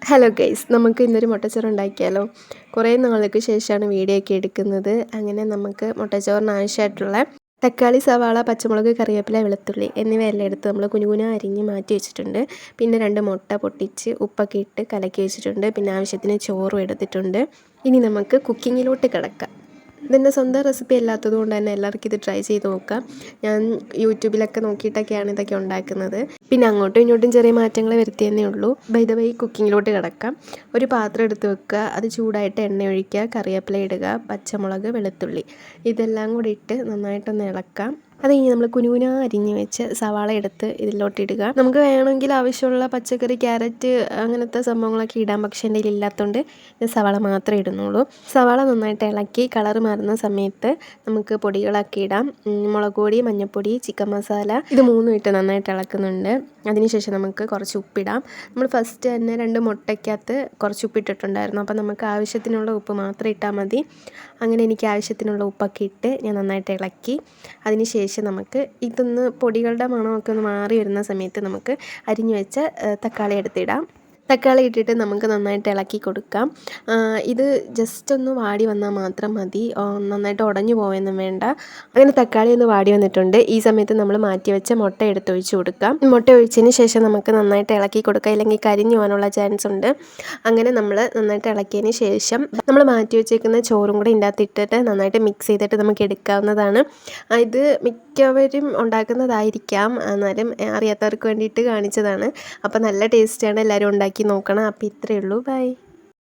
Hello guys, നമുക്ക് ഇന്നൊരു മുട്ടച്ചോറ് ഉണ്ടാക്കിയാലോ? കുറേ നാൾക്ക് ശേഷമാണ് വീഡിയോ ഒക്കെ എടുക്കുന്നത്. അങ്ങനെ നമുക്ക് മുട്ടച്ചോറിന് ആവശ്യമായിട്ടുള്ള തക്കാളി, സവാള, പച്ചമുളക്, കറിവേപ്പില, വെളുത്തുള്ളി എന്നിവയെല്ലാം എടുത്ത് നമ്മൾ കുനുകുന അരിഞ്ഞ് മാറ്റി വെച്ചിട്ടുണ്ട്. പിന്നെ 2 മുട്ട പൊട്ടിച്ച് ഉപ്പൊക്കെ ഇട്ട് കലക്കി വെച്ചിട്ടുണ്ട്. പിന്നെ ആവശ്യത്തിന് ചോറും എടുത്തിട്ടുണ്ട്. ഇനി നമുക്ക് കുക്കിങ്ങിലോട്ട് കിടക്കാം. ഇതെൻ്റെ സ്വന്തം റെസിപ്പി അല്ലാത്തത് കൊണ്ട് തന്നെ എല്ലാവർക്കും ഇത് ട്രൈ ചെയ്ത് നോക്കാം. ഞാൻ യൂട്യൂബിലൊക്കെ നോക്കിയിട്ടൊക്കെയാണ് ഇതൊക്കെ ഉണ്ടാക്കുന്നത്. പിന്നെ അങ്ങോട്ടും ഇങ്ങോട്ടും ചെറിയ മാറ്റങ്ങൾ വരുത്തിയെന്നേ ഉള്ളൂ. ബൈ ദ വേ കുക്കിങ്ങിലോട്ട് കിടക്കാം. ഒരു പാത്രം എടുത്ത് വെക്കുക, അത് ചൂടായിട്ട് എണ്ണ ഒഴിക്കുക, കറിവേപ്പില ഇടുക, പച്ചമുളക്, വെളുത്തുള്ളി ഇതെല്ലാം കൂടി ഇട്ട് നന്നായിട്ടൊന്ന് ഇളക്കാം. അത് കഴിഞ്ഞ് നമ്മൾ കുനുകുന അരിഞ്ഞ് വെച്ച് സവാള എടുത്ത് ഇതിലോട്ട് ഇടുക. നമുക്ക് വേണമെങ്കിൽ ആവശ്യമുള്ള പച്ചക്കറി, ക്യാരറ്റ് അങ്ങനത്തെ സംഭവങ്ങളൊക്കെ ഇടാം. പക്ഷേ എൻ്റെ കയ്യിൽ ഇല്ലാത്തതുകൊണ്ട് സവാള മാത്രമേ ഇടുന്നുള്ളൂ. സവാള നന്നായിട്ട് ഇളക്കി കളർ മാറുന്ന സമയത്ത് നമുക്ക് പൊടികളൊക്കെ ഇടാം. മുളക് പൊടി, മഞ്ഞൾപ്പൊടി, ചിക്കൻ മസാല ഇത് 3 ഇട്ട് നന്നായിട്ട് ഇളക്കുന്നുണ്ട്. അതിനുശേഷം നമുക്ക് കുറച്ച് ഉപ്പിടാം. നമ്മൾ ഫസ്റ്റ് തന്നെ 2 മുട്ടയ്ക്കകത്ത് കുറച്ച് ഉപ്പിട്ടിട്ടുണ്ടായിരുന്നു. അപ്പോൾ നമുക്ക് ആവശ്യത്തിനുള്ള ഉപ്പ് മാത്രം ഇട്ടാൽ മതി. അങ്ങനെ എനിക്ക് ആവശ്യത്തിനുള്ള ഉപ്പൊക്കെ ഇട്ട് ഞാൻ നന്നായിട്ട് ഇളക്കി. അതിന് ശേഷം നമുക്ക് ഇതൊന്ന് പൊടികളുടെ മണമൊക്കെ ഒന്ന് മാറി വരുന്ന സമയത്ത് നമുക്ക് അരിഞ്ഞു വെച്ച തക്കാളി എടുത്തിടാം. തക്കാളി ഇട്ടിട്ട് നമുക്ക് നന്നായിട്ട് ഇളക്കി കൊടുക്കാം. ഇത് ജസ്റ്റ് ഒന്ന് വാടി വന്നാൽ മാത്രം മതി, നന്നായിട്ട് ഉടഞ്ഞു പോവുകയൊന്നും വേണ്ട. അങ്ങനെ തക്കാളി ഒന്ന് വാടി വന്നിട്ടുണ്ട്. ഈ സമയത്ത് നമ്മൾ മാറ്റി വെച്ച മുട്ട എടുത്തൊഴിച്ച് കൊടുക്കാം. മുട്ട ഒഴിച്ചതിന് ശേഷം നമുക്ക് നന്നായിട്ട് ഇളക്കി കൊടുക്കാം, ഇല്ലെങ്കിൽ കരിഞ്ഞു പോകാനുള്ള ചാൻസ് ഉണ്ട്. അങ്ങനെ നമ്മൾ നന്നായിട്ട് ഇളക്കിയതിന് ശേഷം നമ്മൾ മാറ്റി വെച്ചേക്കുന്ന ചോറും കൂടെ ഇതിൻ്റെ അകത്ത് ഇട്ടിട്ട് നന്നായിട്ട് മിക്സ് ചെയ്തിട്ട് നമുക്ക് എടുക്കാവുന്നതാണ്. ഇത് മിക്കവരും ഉണ്ടാക്കുന്നതായിരിക്കാം, എന്നാലും അറിയാത്തവർക്ക് വേണ്ടിയിട്ട് കാണിച്ചതാണ്. അപ്പോൾ നല്ല ടേസ്റ്റാണ്, എല്ലാവരും ഉണ്ടാക്കി നോക്കണം. അപ്പോൾ ഇത്രയേ ഉള്ളൂ, ബൈ.